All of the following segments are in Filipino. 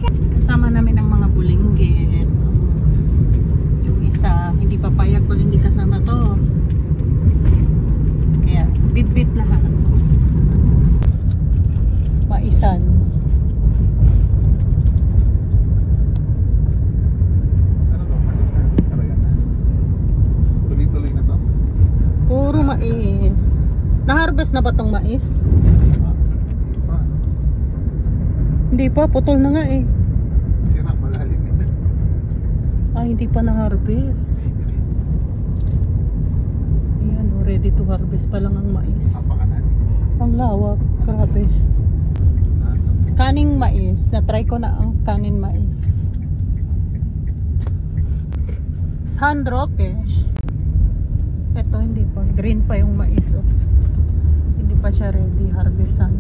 Kasama namin ang mga bulinggit. Yung isa, hindi papayag pag hindi kasama to. Kaya, bit-bit lahat. Maisan. Ano ba? Tuloy-tuloy na to? Puro mais. Na-harvest na ba tong mais? Hindi pa, putol na nga eh. Sira, malalim eh. Ay, hindi pa na-harvest. Ayan, ready to harvest pa lang ang mais. Napakanan. Ang lawak, grabe. Kaning mais, na-try ko na ang kanin mais. Sandrock eh. Ito hindi pa, green pa yung mais oh. Hindi pa siya ready harvestan.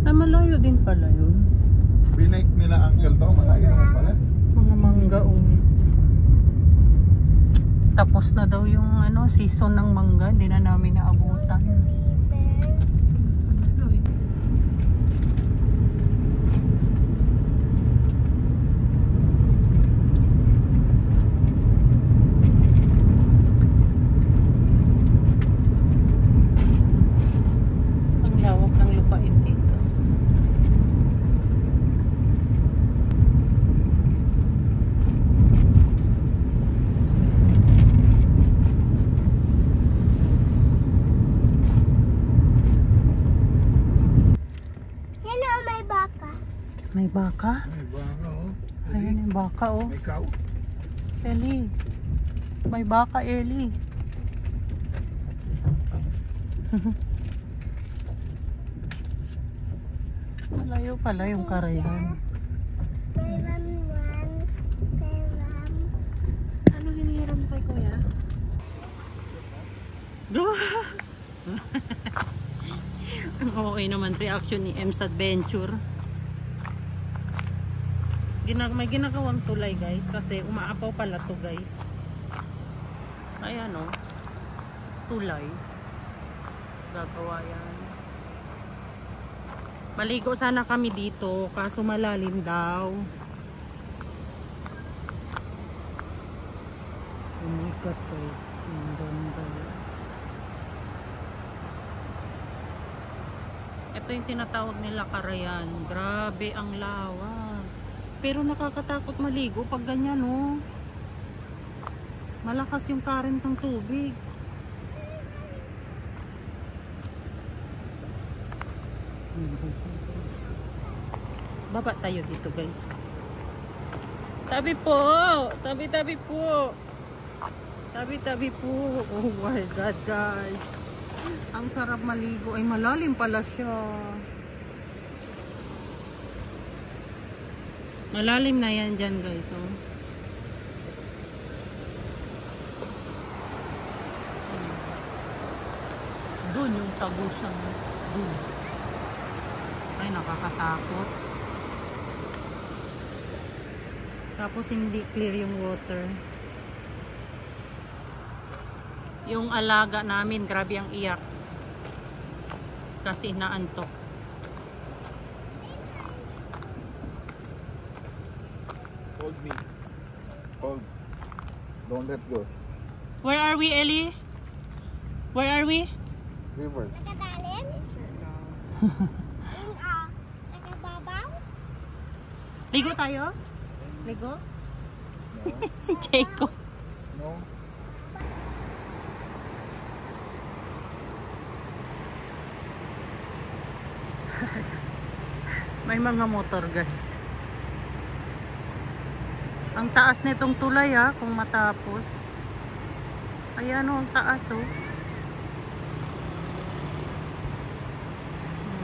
Ay, malayo din pala yun. Binake nila uncle to, malayo naman pala. Mga mangga oh. Tapos na daw yung ano, season ng mangga, hindi na namin naabutan. Ang lawak ng lupain dito. May baka? May baka oh. Ayan yung baka oh. May cow. Eli. May baka Eli. Malayo pala yung karayan. Ano hinihiram kay kuya? Ang okay naman reaction ni M's Adventure. May ginagawang tulay guys kasi umaapaw pala to guys. Ayan o, tulay gagawa yan. Maligo sana kami dito kaso malalim daw. Oh my god guys, yung ganda. Ito yung tinatawag nila Karayan. Grabe ang lawa. Pero nakakatakot maligo pag ganyan, oh. Malakas yung current ng tubig. Baba tayo dito, guys. Tabi po! Tabi-tabi po! Tabi-tabi po! Oh my God, guys. Ang sarap maligo. Ay, malalim pala siya. Malalim na yan dyan guys oh. Doon yung tagusan doon. Ay nakakatakot. Tapos hindi clear yung water. Yung alaga namin grabe ang iyak kasi naantok. Hold me. Hold. Don't let go. Where are we, Ellie? Where are we? River. Nakadalim? Nakababaw? Ligo tayo? Ligo? No. Si Jacob. No. May mga motor guys. Ang taas nitong tulay ha, kung matapos. Ayan o, ang taas o.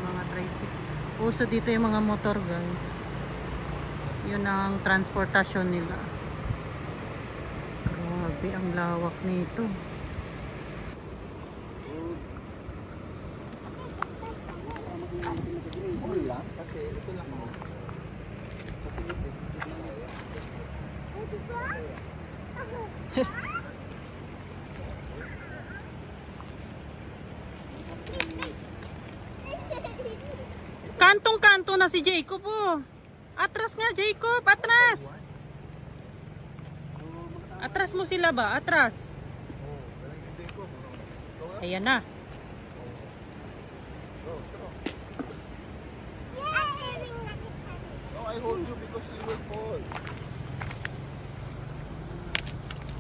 Mga tricycle. Uso dito yung mga motor guys. Yun ang transportasyon nila. Grabe, ang lawak nito. na si Jacob oh. Atras nga Jacob, atras. Atras mo sila ba? Atras. Ayan na. No, I hold you because you will fall.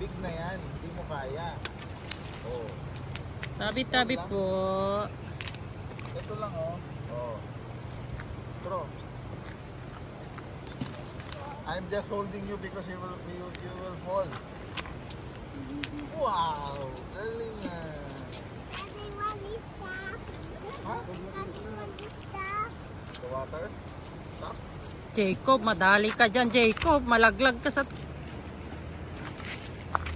Big na yan, hindi mo kaya. Oh. Tabi-tabi po. Ito lang oh. Oh. Throw. I'm just holding you because you will fall. Wow, galing na. Huh? The water? Stop. Jacob, madali ka dyan Jacob. Malaglag ka sa...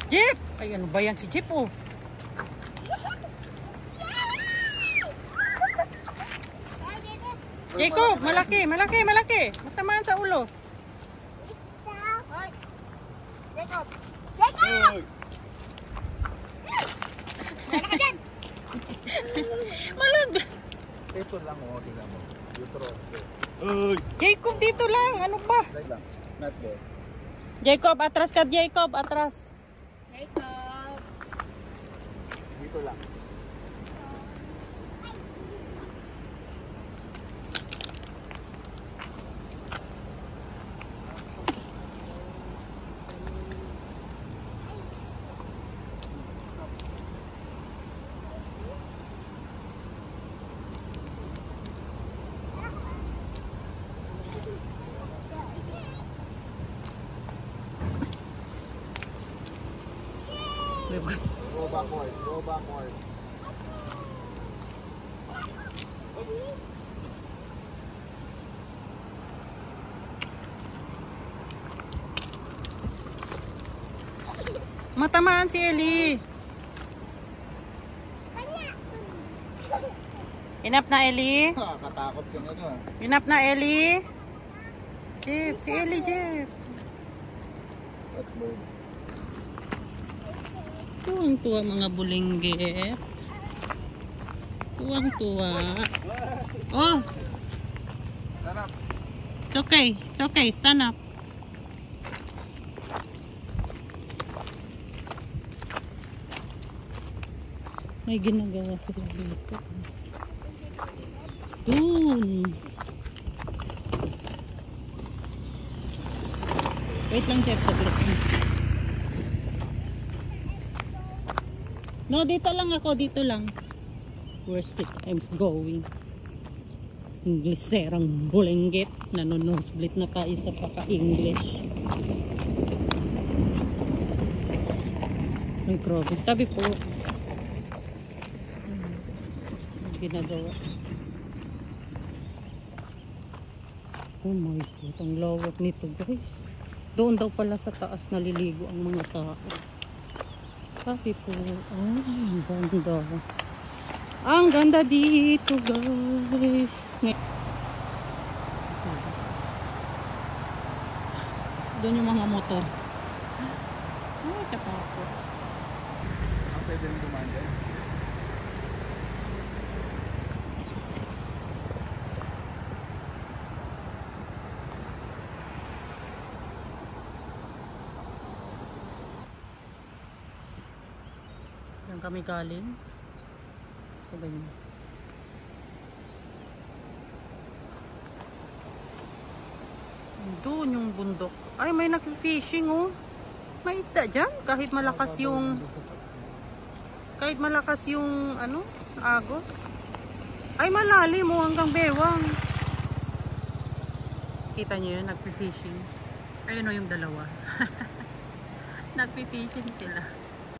Jeep! Ay, ano ba yan si Jeep oh? Jacob, malaki, malaki, malaki. Matamaan sa ulo. Jacob! Jacob! Malaglag. Ito lang oh, tingnan mo. You throw. Jacob, dito lang. Ano ba? Like lang. Not there. Jacob, atras ka Jacob, atras. Jacob! Dito lang. Go backward. Go backward. Matamaan si Ellie. Enough na Ellie. Katakot ka na no. Enough na Ellie. Jeep, si Ellie Jeep. That bird. Tuwang-tuwa mga bulinggit. Tuwang-tuwa. Oh, Stand up. it's okay. It's okay. Stand up. May ginagawa sila dito. Dun. Wait lang, Jeff. Saglit. No, dito lang ako. Dito lang. Where's the time's going? English serang bulinggit. Nanonosblit na tayo sa paka-English. Ang grabe. Tabi po. Ang ginagawa. Oh my God. Ang lawak nito guys. Doon daw pala sa taas naliligo ang mga tao. Sabi po, oh, ang ganda. Ang ganda dito, guys. Doon yung mga motor. Ay, katakot. Ang pwede rin dumaan dyan. Yan kami galing. So, ganyan. Doon yung bundok. Ay, may nag-fishing oh. May isda dyan. Kahit malakas yung ano, agos. Ay, malalim oh, hanggang bewang. Kita nyo yun, nag-fishing. Ayun oh yung dalawa. Nag-fishing sila.